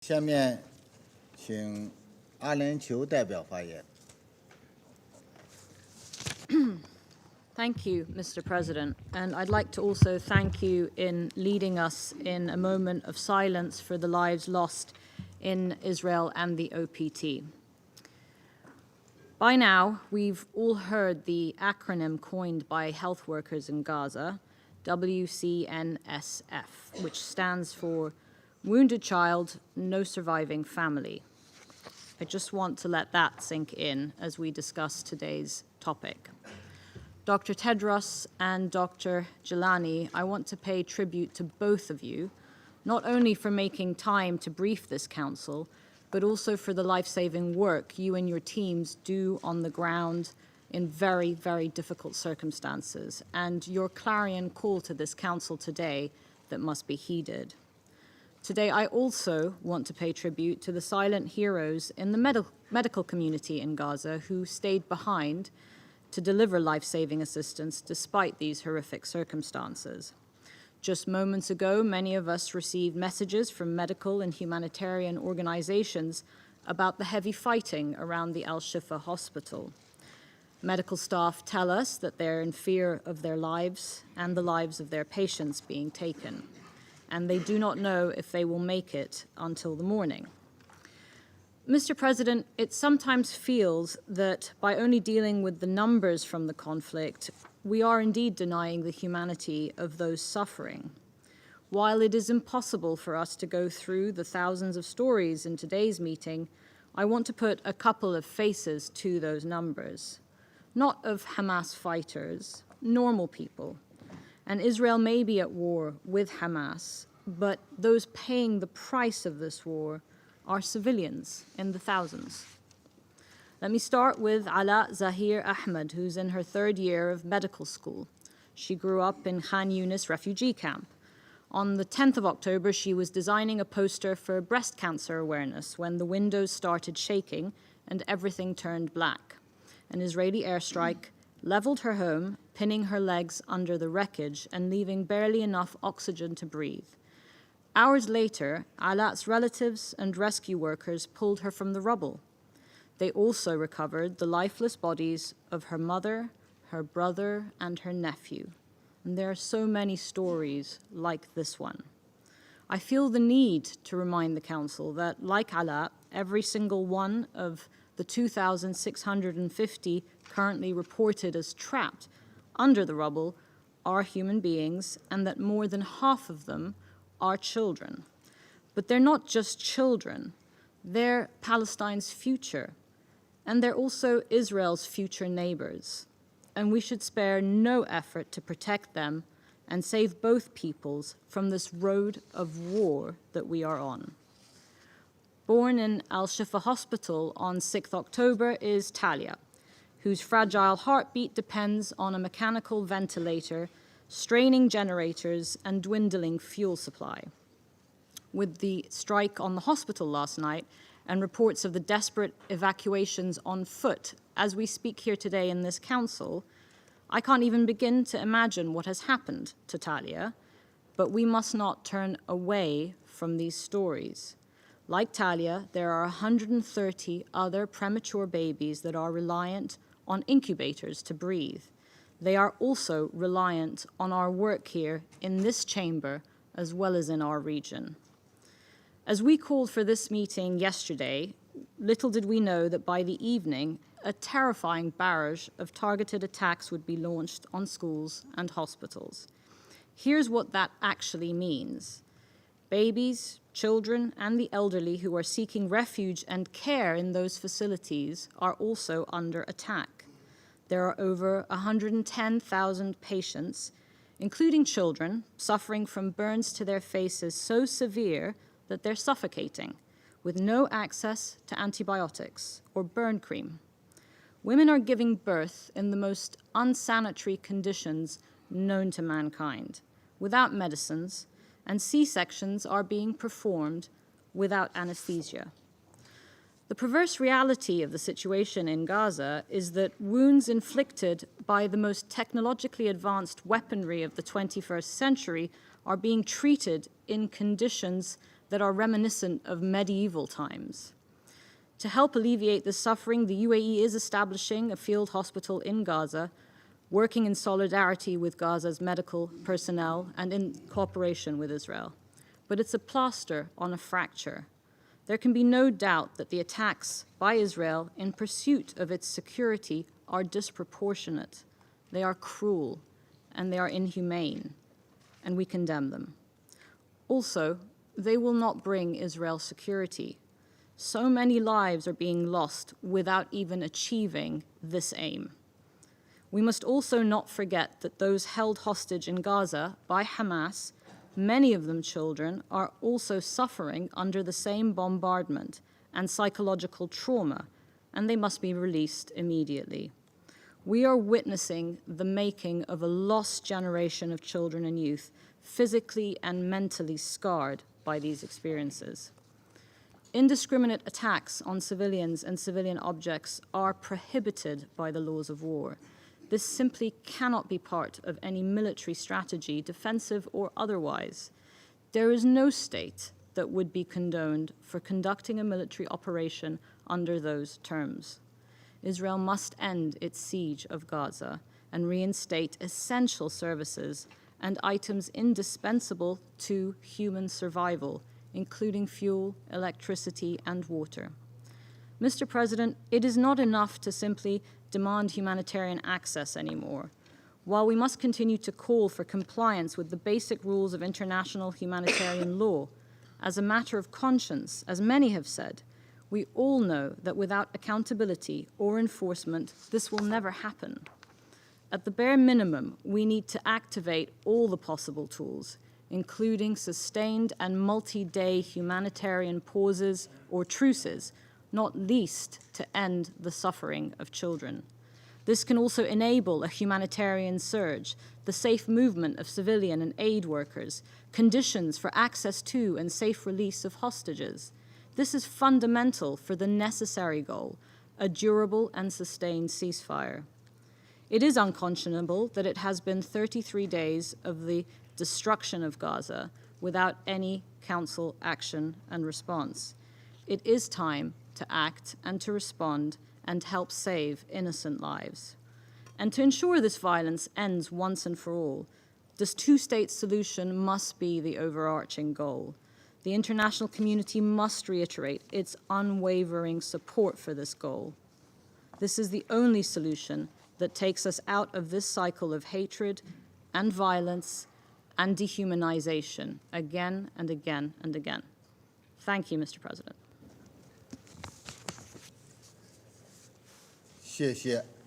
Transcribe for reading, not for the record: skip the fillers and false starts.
下面请阿联酋代表发言。Thank you, Mr. President. And I'd like to also thank you in leading us in a moment of silence for the lives lost in Israel and the OPT. By now, we've all heard the acronym coined by health workers in Gaza, WCNSF, which stands for Wounded Child, No Surviving Family. I just want to let that sink in as we discuss today's topic. Dr. Tedros and Dr. Jelani, I want to pay tribute to both of you, not only for making time to brief this council, but also for the life-saving work you and your teams do on the ground in very, very difficult circumstances, and your clarion call to this council today that must be heeded. Today, I also want to pay tribute to the silent heroes in the medical community in Gaza who stayed behind to deliver life-saving assistance despite these horrific circumstances. Just moments ago, many of us received messages from medical and humanitarian organizations about the heavy fighting around the Al-Shifa hospital. Medical staff tell us that they're in fear of their lives and the lives of their patients being taken, and they do not know if they will make it until the morning. Mr. President, it sometimes feels that by only dealing with the numbers from the conflict, we are indeed denying the humanity of those suffering. While it is impossible for us to go through the thousands of stories in today's meeting, I want to put a couple of faces to those numbers. Not of Hamas fighters, normal people. And Israel may be at war with Hamas, but those paying the price of this war are civilians in the thousands. Let me start with Ala Zahir Ahmed, who's in her third year of medical school. She grew up in Khan Yunis refugee camp. On the 10th of October, she was designing a poster for breast cancer awareness when the windows started shaking and everything turned black. An Israeli airstrike leveled her home, pinning her legs under the wreckage and leaving barely enough oxygen to breathe. Hours later, Ala's relatives and rescue workers pulled her from the rubble. They also recovered the lifeless bodies of her mother, her brother, and her nephew. And there are so many stories like this one. I feel the need to remind the Council that, like Ala, every single one of the 2,650 currently reported as trapped under the rubble are human beings, and that more than half of them are children. But they're not just children, they're Palestine's future, and they're also Israel's future neighbors. And we should spare no effort to protect them and save both peoples from this road of war that we are on. Born in Al-Shifa Hospital on 6th October is Talia, whose fragile heartbeat depends on a mechanical ventilator, straining generators, and dwindling fuel supply. With the strike on the hospital last night and reports of the desperate evacuations on foot as we speak here today in this council, I can't even begin to imagine what has happened to Talia, but we must not turn away from these stories. Like Talia, there are 130 other premature babies that are reliant on incubators to breathe. They are also reliant on our work here in this chamber as well as in our region. As we called for this meeting yesterday, little did we know that by the evening, a terrifying barrage of targeted attacks would be launched on schools and hospitals. Here's what that actually means. Babies, children, and the elderly who are seeking refuge and care in those facilities are also under attack. There are over 110,000 patients, including children, suffering from burns to their faces so severe that they're suffocating, with no access to antibiotics or burn cream. Women are giving birth in the most unsanitary conditions known to mankind, without medicines, and C-sections are being performed without anesthesia. The perverse reality of the situation in Gaza is that wounds inflicted by the most technologically advanced weaponry of the 21st century are being treated in conditions that are reminiscent of medieval times. To help alleviate this suffering, the UAE is establishing a field hospital in Gaza, working in solidarity with Gaza's medical personnel and in cooperation with Israel. But it's a plaster on a fracture. There can be no doubt that the attacks by Israel in pursuit of its security are disproportionate. They are cruel, and they are inhumane, and we condemn them. Also, they will not bring Israel security. So many lives are being lost without even achieving this aim. We must also not forget that those held hostage in Gaza by Hamas, many of them children, are also suffering under the same bombardment and psychological trauma, and they must be released immediately. We are witnessing the making of a lost generation of children and youth, physically and mentally scarred by these experiences. Indiscriminate attacks on civilians and civilian objects are prohibited by the laws of war. This simply cannot be part of any military strategy, defensive or otherwise. There is no state that would be condoned for conducting a military operation under those terms. Israel must end its siege of Gaza and reinstate essential services and items indispensable to human survival, including fuel, electricity, and water. Mr. President, it is not enough to simply demand humanitarian access anymore. While we must continue to call for compliance with the basic rules of international humanitarian law, as a matter of conscience, as many have said, we all know that without accountability or enforcement, this will never happen. At the bare minimum, we need to activate all the possible tools, including sustained and multi-day humanitarian pauses or truces, not least to end the suffering of children. This can also enable a humanitarian surge, the safe movement of civilian and aid workers, conditions for access to and safe release of hostages. This is fundamental for the necessary goal, a durable and sustained ceasefire. It is unconscionable that it has been 33 days of the destruction of Gaza without any Council action and response. It is time to act and to respond and help save innocent lives. And to ensure this violence ends once and for all, this two-state solution must be the overarching goal. The international community must reiterate its unwavering support for this goal. This is the only solution that takes us out of this cycle of hatred and violence and dehumanization again and again and again. Thank you, Mr. President. 谢谢。